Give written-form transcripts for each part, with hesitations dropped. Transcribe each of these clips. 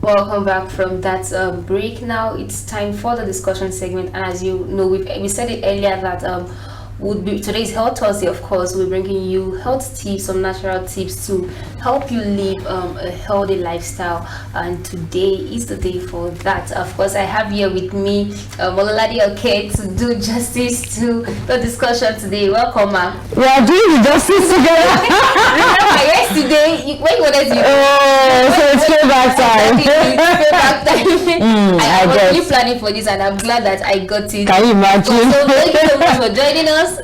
Welcome back from that break. Now it's time for the discussion segment, and as you know, we said it earlier that would be today's Health Thursday. Of course, we're bringing you health tips, some natural tips to help you live a healthy lifestyle, and today is the day for that. Of course, I have here with me Ololade, okay, to do justice to the discussion today. Welcome, ma'am. We are doing the justice together. Remember yesterday when you wanted to so it's payback time. Payback time. I was guess. really planning for this, and I'm glad that I got it. Can you imagine? So thank you so much for joining us,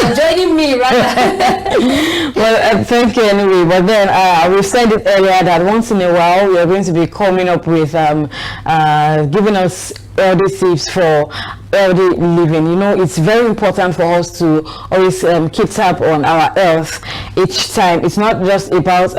for joining me rather. Well, thank you anyway. But then we said it earlier that once in a while we are going to be coming up with giving us healthy tips for healthy living. You know, it's very important for us to always keep tab on our health each time. It's not just about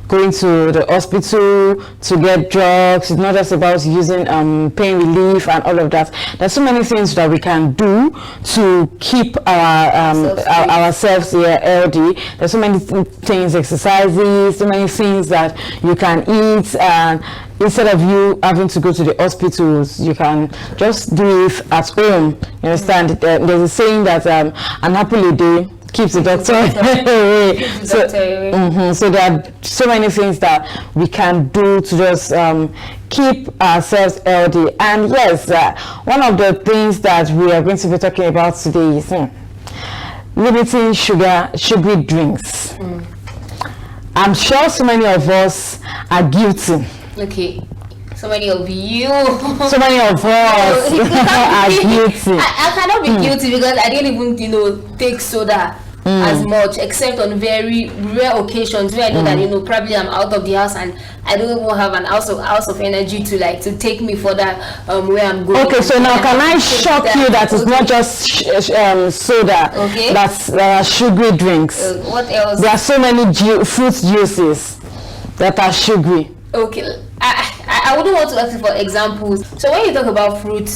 going to the hospital to get drugs. It's not just about using pain relief and all of that. There's so many things that we can do to keep ourselves healthy. There's so many things, exercises, so many things that you can eat, and instead of you having to go to the hospitals, you can just do it at home. You understand? There's a saying that an happy day keeps the doctor away. So there are so many things that we can do to just keep ourselves healthy. And yes, one of the things that we are going to be talking about today is limiting sugary drinks. I'm sure so many of us are guilty. Okay, so many of you. So many of us are guilty. I cannot be guilty because I didn't even, take soda as much, except on very rare occasions where I know that probably I'm out of the house and I don't even have an ounce of energy to take me for that where I'm going. Okay, so now can I shock you that it's not just soda, okay, that's sugary drinks. What else? There are so many fruit juices that are sugary. Okay, I wouldn't want to ask you for examples. So when you talk about fruit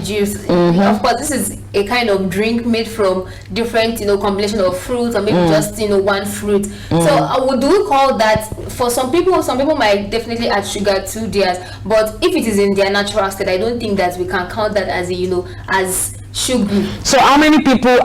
juice, of course this is a kind of drink made from different combination of fruits, or maybe just one fruit. So do we call that, for some people might definitely add sugar to theirs, but if it is in their natural state, I don't think that we can count that as as sugar. So how many people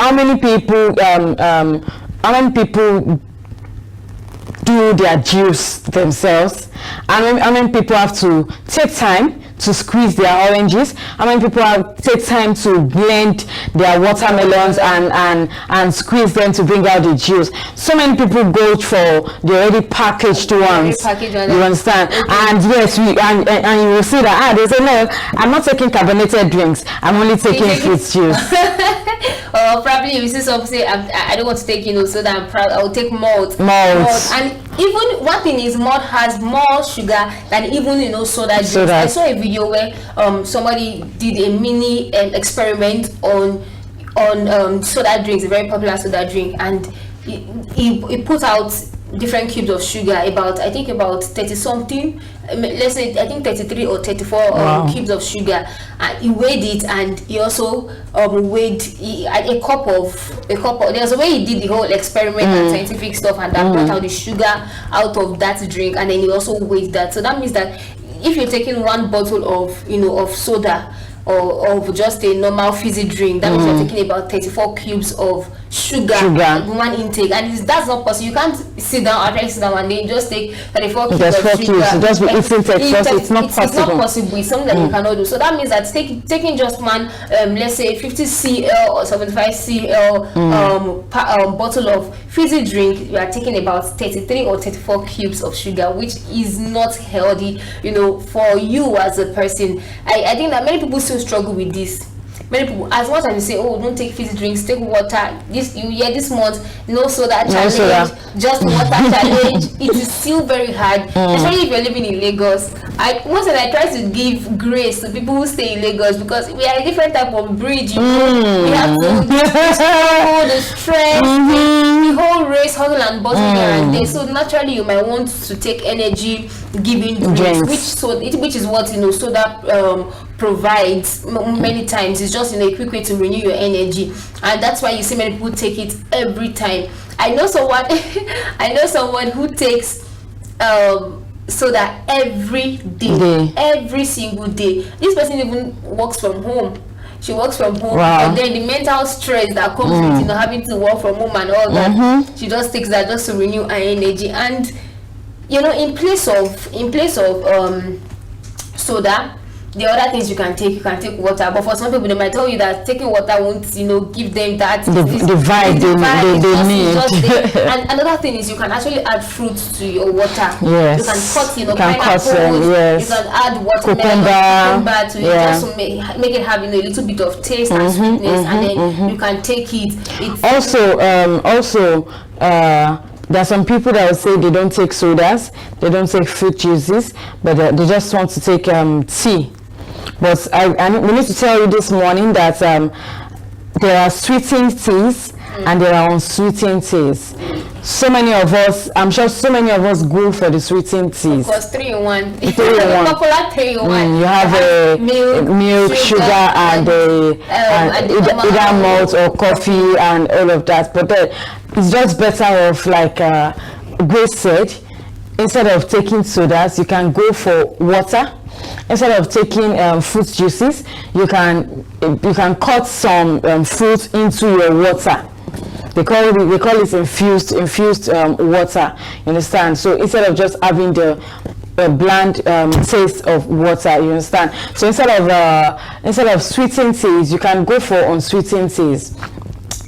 do their juice themselves? How many people have to take time to squeeze their oranges? How many people take time to blend their watermelons and squeeze them to bring out the juice? So many people go for the already packaged ones. You understand? Okay. And yes, and you will see that they say, no, I'm not taking carbonated drinks, I'm only taking fruit juice. Or probably you see some say, I don't want to take soda, I'll take malt. And even one thing is, malt has more sugar than even soda drinks. I saw a video where somebody did a mini experiment on soda drinks, a very popular soda drink, and he put out different cubes of sugar, about 30 something, let's say I think 33 or 34 cubes of sugar, and he weighed it, and he also weighed a cup of there's a way he did the whole experiment and scientific stuff, and that brought out the sugar out of that drink, and then he also weighed that. So that means that if you're taking one bottle of soda or of just a normal fizzy drink, that means you're taking about 34 cubes of sugar. One intake, and that's not possible. You can't sit down and then just take 34 cubes of sugar. Just be eating it's not possible. It's not possible. It's something that you cannot do. So that means that taking just one, let's say 50 cl or 75 cl bottle of fizzy drink, you are taking about 33 or 34 cubes of sugar, which is not healthy, for you as a person. I think that many people still struggle with this. Many people, as much as you say, oh, don't take fizzy drinks, take water. This month, no soda challenge, just water challenge. It is still very hard, especially if you're living in Lagos. Once I try to give grace to people who stay in Lagos, because we are a different type of breed. We have to the stress, the whole race, hustle and bustle here and there. So naturally, you might want to take energy giving drinks, which is what soda provides many times. It's just a quick way to renew your energy, and that's why you see many people take it every time. I know someone who takes soda every day, every single day. This person even works from home. She works from home, and then the mental stress that comes with, you know, having to work from home and all that, she just takes that just to renew her energy. And you know, in place of soda, the other things you can take water. But for some people, they might tell you that taking water won't, you know, give them that the vibe they need. And another thing is you can actually add fruits to your water. Yes. You can cut, you know, pineapples. You can add cucumber to it, just to make it have, you know, a little bit of taste and sweetness, and then you can take it. There are some people that will say they don't take sodas, they don't take fruit juices, but they just want to take tea. But we need to tell you this morning that there are sweetened teas and there are unsweetened teas. So many of us, I'm sure so many of us go for the sweetened teas. Of course, 3-in-1. 3-in-1. Popular 3-in-1. You have milk, sugar, and either malt or coffee and all of that. But it's just better off, like Grace said, instead of taking sodas, you can go for water. Instead of taking fruit juices, you can cut some fruit into your water. We call it infused water. You understand? So instead of just having the bland taste of water, you understand? So instead of sweetened teas, you can go for unsweetened teas.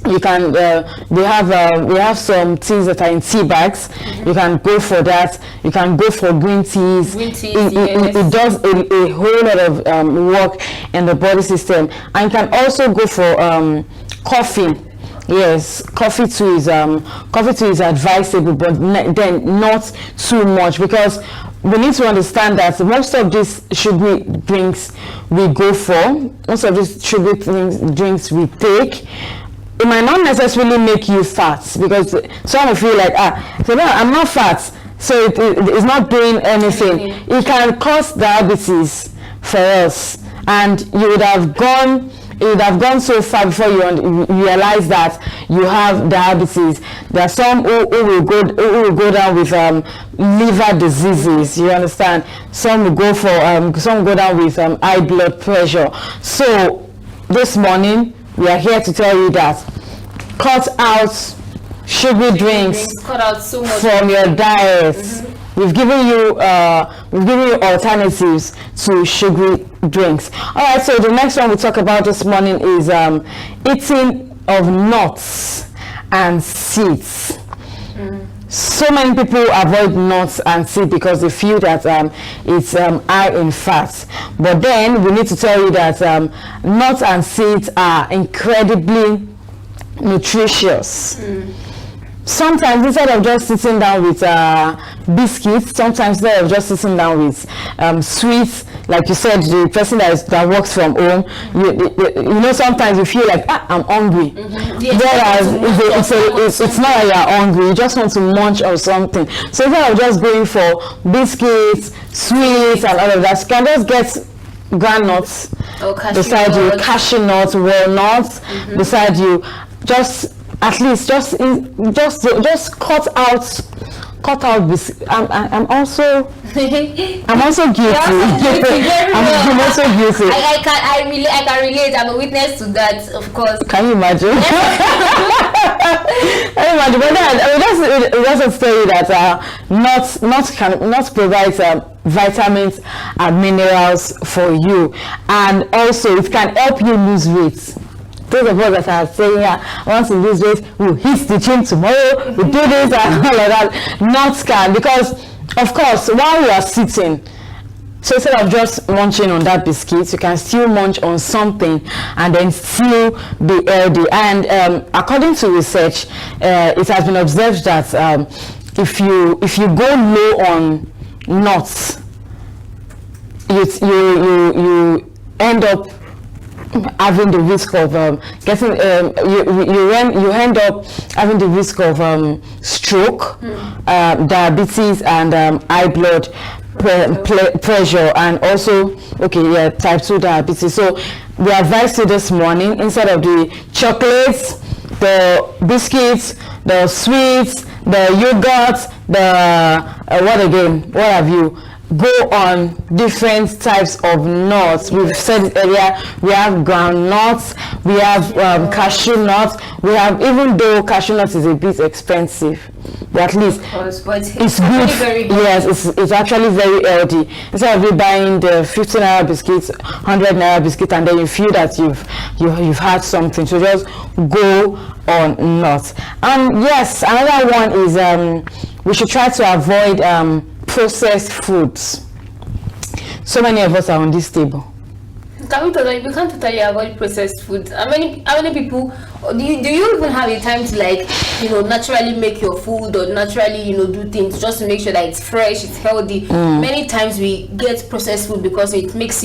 You can we have some teas that are in tea bags. You can go for that. You can go for green teas. It does a whole lot of work in the body system. And you can also go for coffee. Yes, coffee too is advisable, but then not too much, because we need to understand that most of these sugary drinks we go for, most of these sugary drinks we take, it might not necessarily make you fat, because some of you like, so no, I'm not fat, so it's not doing anything. It can cause diabetes for us, and you would have gone so far before you realize that you have diabetes. There are some who will go down with liver diseases. You understand? Some will go down with high blood pressure. So this morning we are here to tell you that cut out sugary drinks, cut out so much from your diet. We've given you alternatives to sugary drinks. All right, so the next one we talk about this morning is eating of nuts and seeds. So many people avoid nuts and seeds because they feel that it's high in fat. But then we need to tell you that nuts and seeds are incredibly nutritious. Sometimes instead of just sitting down with biscuits, sometimes instead of just sitting down with sweets, like you said, the person that works from home, you know, sometimes you feel like, I'm hungry. Whereas it's not like you're hungry, you just want to munch or something. So instead of just going for biscuits, sweets and all of that, you can just get groundnuts beside you, cashew nuts, walnuts beside you. Just at least just cut out I'm also guilty. I'm also guilty. I can relate. I'm a witness to that, of course. Can you imagine? Can you imagine? But then we just tell you that nuts provide vitamins and minerals for you, and also it can help you lose weight. Those of us that are saying, once we lose weight, we'll hit the gym tomorrow, we'll do this and all of that. Nuts can, because of course, while you are sitting, so instead of just munching on that biscuit, you can still munch on something and then still be healthy. And according to research, it has been observed that if you go low on nuts, you end up having the risk of getting you end up having the risk of stroke, diabetes, and high blood pressure, and also type 2 diabetes. So we advise you this morning, instead of the chocolates, the biscuits, the sweets, the yogurt, the what have you, go on different types of nuts. We've said it earlier, we have ground nuts, we have cashew nuts, we have, even though cashew nuts is a bit expensive, but at least it's good. Yes, it's actually very healthy. Instead of you buying the 50 naira biscuits, 100 naira biscuit, and then you feel that you've had something, so just go on nuts. And yes, another one is we should try to avoid processed foods. So many of us are on this table. We can't totally avoid processed food. How many people do you even have the time to, like, naturally make your food, or naturally do things just to make sure that it's fresh, it's healthy? Many times we get processed food because it makes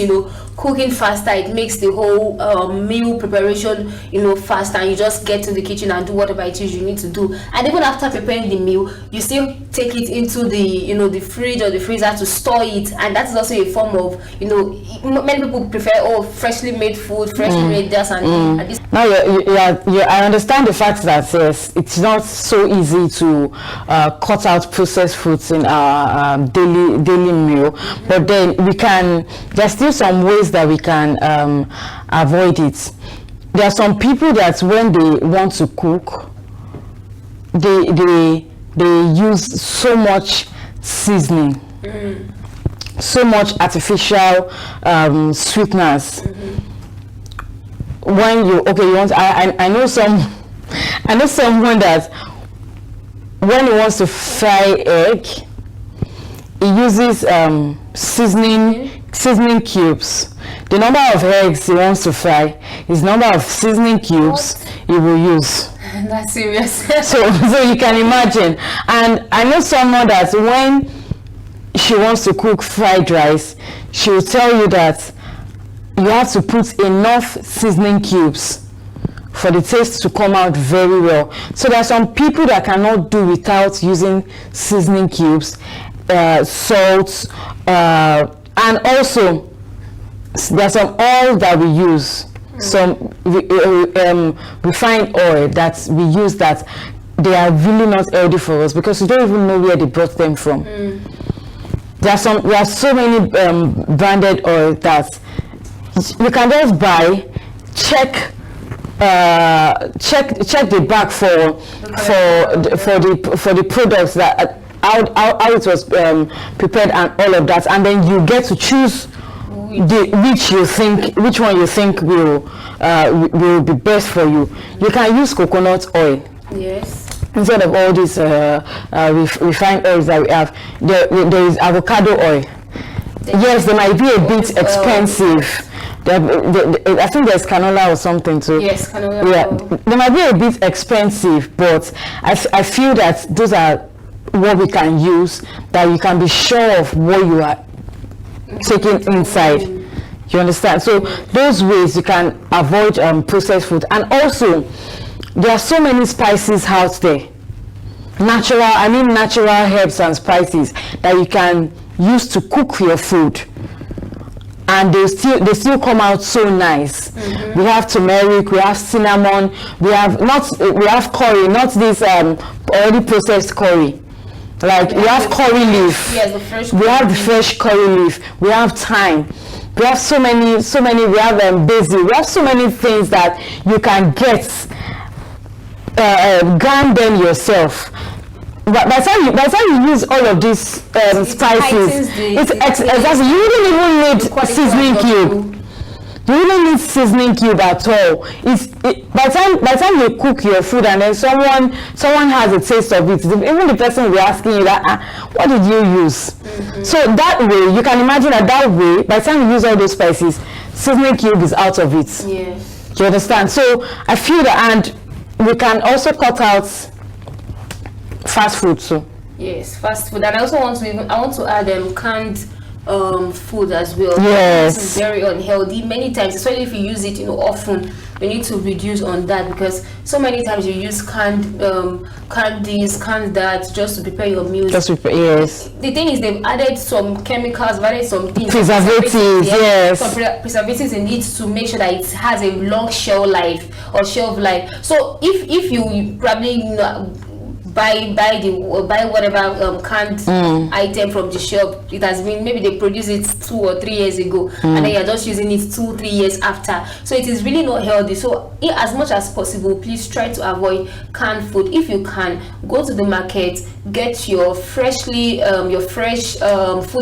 cooking faster, it makes the whole meal preparation faster, and you just get to the kitchen and do whatever it is you need to do. And even after preparing the meal, you still take it into the the fridge or the freezer to store it, and that's also a form of many people prefer freshly made food, freshly made this and this. Now I understand the fact that yes, it's not so easy to cut out processed foods in our daily meal, but then there's still some ways that we can avoid it. There are some people that when they want to cook, they use so much seasoning, so much artificial sweeteners. When you want, I know someone that when he wants to fry egg, he uses seasoning cubes. The number of eggs he wants to fry is number of seasoning cubes he will use. That's serious. so you can imagine. And I know someone that when she wants to cook fried rice, she will tell you that you have to put enough seasoning cubes for the taste to come out very well. So there are some people that cannot do without using seasoning cubes, salt, and also there's some oil that we use, some refined oil that we use that they are really not healthy for us because we don't even know where they brought them from. There are so many branded oil that you can just buy, check the back for the products that how it was prepared and all of that, and then you get to choose which one you think will be best for you. You can use coconut oil. Yes. Instead of all these refined oils that we have, there is avocado oil. Yes, they might be a bit expensive. I think there's canola or something too. Yes, canola. Yeah, they might be a bit expensive, but I feel that those are what we can use, that you can be sure of what you are taking inside. You understand? So those ways you can avoid processed food. And also, there are so many spices out there, natural herbs and spices that you can use to cook your food, and they still come out so nice. We have turmeric, we have cinnamon, we have curry, not this already processed curry. Like we have curry leaf. Yes, the fresh. We have the fresh curry leaf. We have thyme. We have so many. We have basil. We have so many things that you can get. Grind them yourself. But by the time you use all of these spices, exactly, you wouldn't even need seasoning cube. You wouldn't need seasoning cube at all. By the time you cook your food and then someone has a taste of it, even the person will be asking you that, what did you use? So that way, you can imagine that way, by the time you use all those spices, seasoning cube is out of it. Yes. Do you understand? So I feel that, and we can also cut out fast food too. Yes, fast food. And I also want to add canned food as well. Yes, it's very unhealthy many times, especially if you use it, you know, often. We need to reduce on that, because so many times you use canned this, canned that, just to prepare your meals. Yes. The thing is, they've added some chemicals, added some things, preservatives, yes, some preservatives in it to make sure that it has a long shelf life. So if you probably, you know, buy whatever canned item from the shop, it has been, maybe they produced it 2 or 3 years ago, and then you're just using it 2-3 years after. So it is really not healthy. So as much as possible, please try to avoid canned food. If you can, go to the market, get your fresh food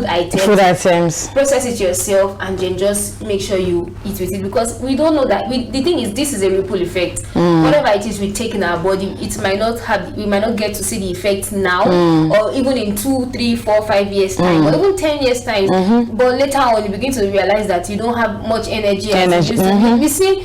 items, process it yourself, and then just make sure you eat with it, because we don't know that the thing is, this is a ripple effect. Whatever it is we take in our body, we might not get to see the effects now, or even in 2, 3, 4, 5 years time, or even 10 years time. But later on, you begin to realize that you don't have much energy. We see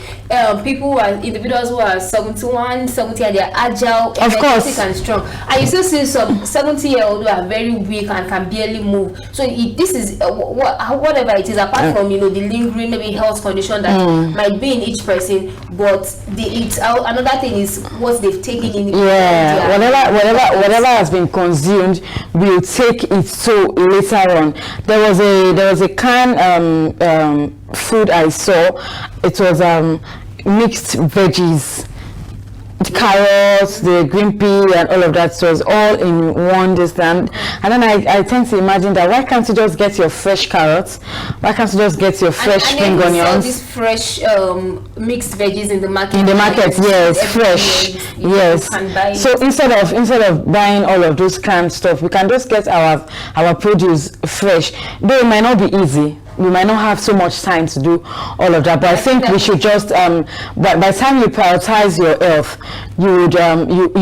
individuals who are 71, 70, and they are agile, energetic, and strong, and you still see some 70-year-olds who are very weak and can barely move. So this is whatever it is, apart from, you know, the lingering maybe health condition that might be in each person, but another thing is what they've taken in. Whatever has been consumed, we'll take it so later on. There was a canned food I saw. It was mixed veggies, the carrots, the green pea, and all of that. So it was all in one stand. And then I tend to imagine that, why can't you just get your fresh carrots? Why can't you just get your fresh spring onions? These fresh mixed veggies in the market. Yes, fresh. Yes. So instead of buying all of those canned stuff, we can just get our produce fresh. Though it might not be easy. We might not have so much time to do all of that, but I think we should just by the time you prioritize your health, you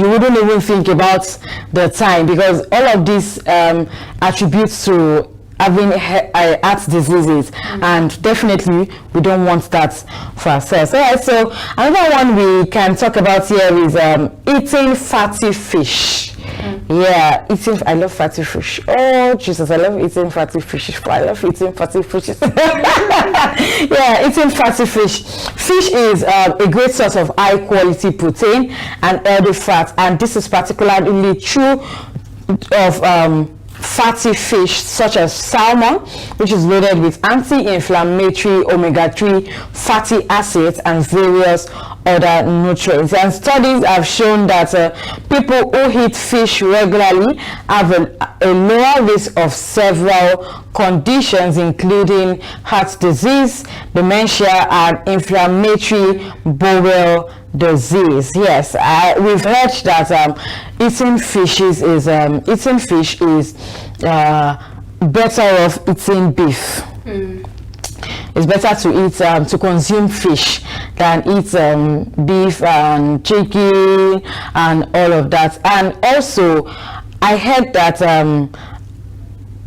wouldn't even think about the time, because all of these attributes to having heart diseases, and definitely we don't want that for ourselves. Alright, so another one we can talk about here is eating fatty fish. Yeah, I love fatty fish. Oh Jesus, I love eating fatty fish. I love eating fatty fish. Yeah, eating fatty fish. Fish is a great source of high quality protein and healthy fat, and this is particularly true of fatty fish such as salmon, which is loaded with anti-inflammatory omega-3 fatty acids and various other nutrients. And studies have shown that people who eat fish regularly have a lower risk of several conditions, including heart disease, dementia, and inflammatory bowel disease. Yes, we've heard that eating fish is better off eating beef. It's better to eat to consume fish than eat beef and chicken and all of that. And also, I heard that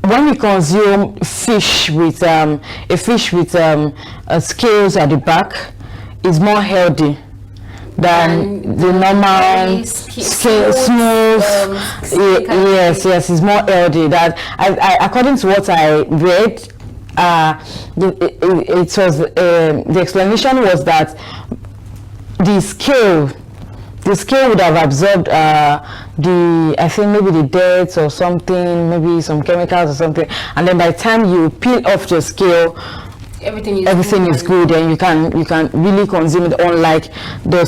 when we consume fish with scales at the back, is more healthy than the normal smooth. Yes, it's more healthy. That according to what I read, it was the explanation was that the scale would have absorbed I think maybe the dirt or something, maybe some chemicals or something, and then by the time you peel off the scale, everything is good, and you can really consume it, unlike the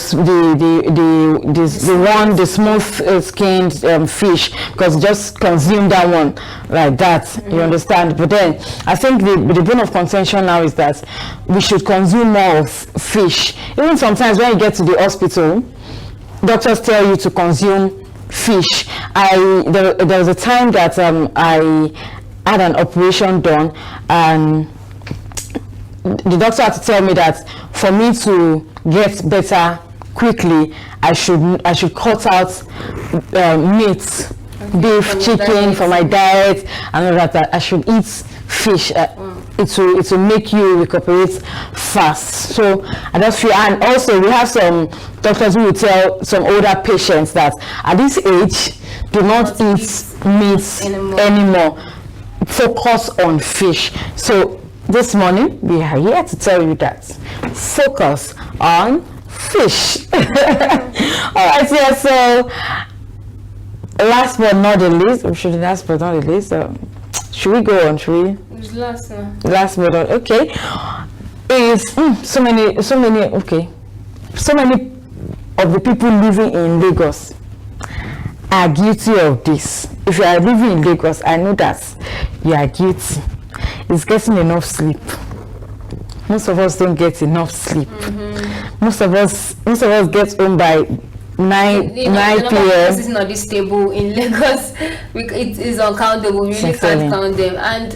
smooth skinned fish, because just consume that one like that. You understand? But then I think the bone of contention now is that we should consume more of fish. Even sometimes when you get to the hospital, doctors tell you to consume fish. There was a time that I had an operation done, and the doctor had to tell me that for me to get better quickly, I should cut out meat, beef, chicken from my diet, and all that. I should eat fish. It will make you recuperate fast. So I just feel, and also we have some doctors who will tell some older patients that at this age, do not eat meat anymore. focus on fish. So this morning we are here to tell you that focus on fish. All right, yeah, so last but not the least, last but not the least, should we go on? Should we? It's last now. Last but not, okay. Is so many of the people living in Lagos are guilty of this. If you are living in Lagos, I know that you are guilty. It's getting enough sleep. Most of us don't get enough sleep. Most of us get home by 9 p.m. This is not this table in Lagos. It is uncountable. We really can't count them. And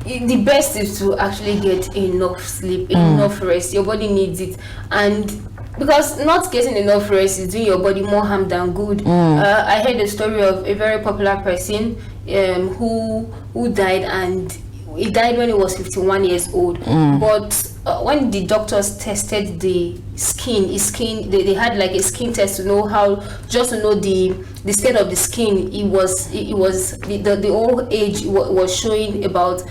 the best is to actually get enough sleep, enough rest. Your body needs it. And because not getting enough rest is doing your body more harm than good. I heard the story of a very popular person who died, and he died when he was 51 years old. But when the doctors tested the skin, they had like a skin test to know just to know the state of the skin. The old age was showing about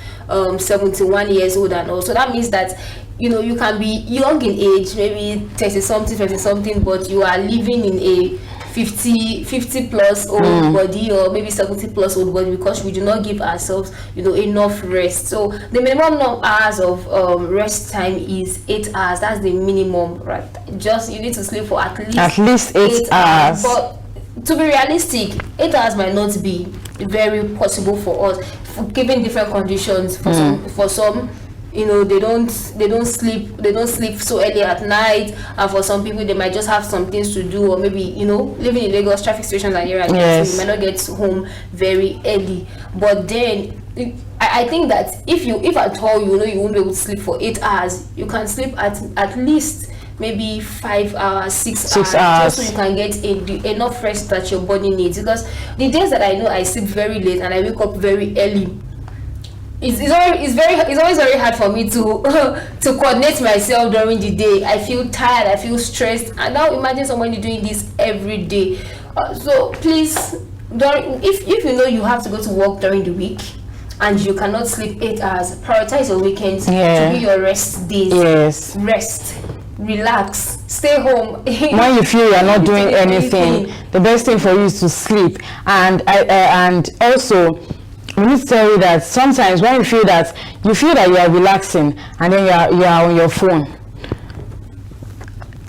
71 years old, and also that means that you can be young in age, maybe 30 something, but you are living in a 50 plus old body, or maybe 70 plus old body, because we do not give ourselves enough rest. So the minimum hours of rest time is 8 hours. That's the minimum, right? Just you need to sleep for at least 8 hours. But to be realistic, 8 hours might not be very possible for us, given different conditions. For some they don't sleep so early at night, and for some people they might just have some things to do, or maybe living in Lagos, traffic stations are here, so you might not get home very early. But then I think that if at all you won't be able to sleep for 8 hours, you can sleep at least maybe 5 hours, 6 hours, just so you can get enough rest that your body needs. Because the days that I know I sleep very late and I wake up very early, it's always very hard for me to coordinate myself during the day. I feel tired, I feel stressed, and now imagine someone doing this every day. So please, if you have to go to work during the week and you cannot sleep 8 hours, prioritize your weekends to be your rest days. Rest, relax, stay home. When you feel you are not doing anything, the best thing for you is to sleep. And also, we need to tell you that sometimes when you feel that you are relaxing and then you are on your phone,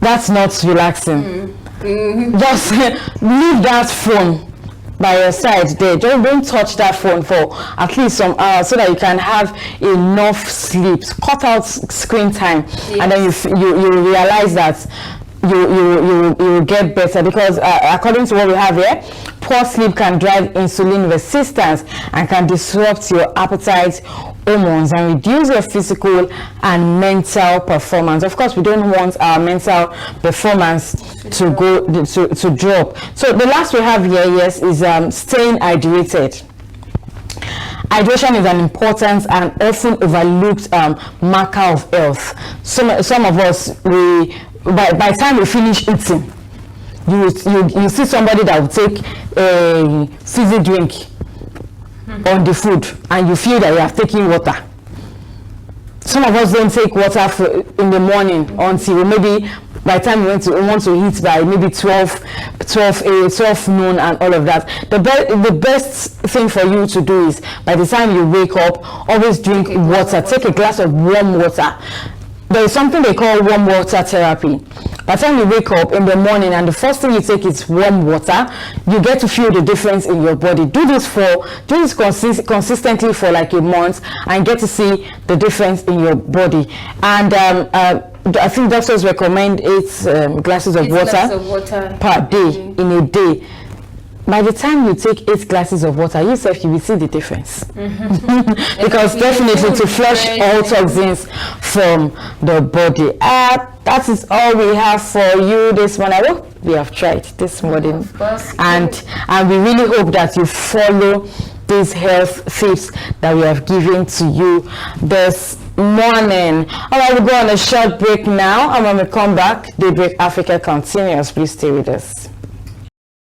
that's not relaxing. Just leave that phone by your side there. Just don't touch that phone for at least some hours, so that you can have enough sleep. Cut out screen time, and then you realize that you get better. Because according to what we have here, poor sleep can drive insulin resistance and can disrupt your appetite hormones and reduce your physical and mental performance. Of course, we don't want our mental performance to drop. So the last we have here, is staying hydrated. Hydration is an important and often overlooked marker of health. Some of us, by the time we finish eating, you see somebody that will take a fizzy drink on the food, and you feel that you are taking water. Some of us don't take water in the morning until maybe by the time we want to eat by maybe 12 noon and all of that. The best thing for you to do is, by the time you wake up, always drink water. Take a glass of warm water. There is something they call warm water therapy. By the time you wake up in the morning and the first thing you take is warm water, you get to feel the difference in your body. Do this consistently for like a month, and get to see the difference in your body. And I think doctors recommend 8 glasses of water per day in a day. By the time you take 8 glasses of water, you will see the difference. Because definitely to flush all toxins from the body. That is all we have for you this morning. I hope we have tried this morning. Of course. And we really hope that you follow these health tips that we have given to you this morning. All right, we'll go on a short break now, and when we come back, Daybreak Africa continues. Please stay with us.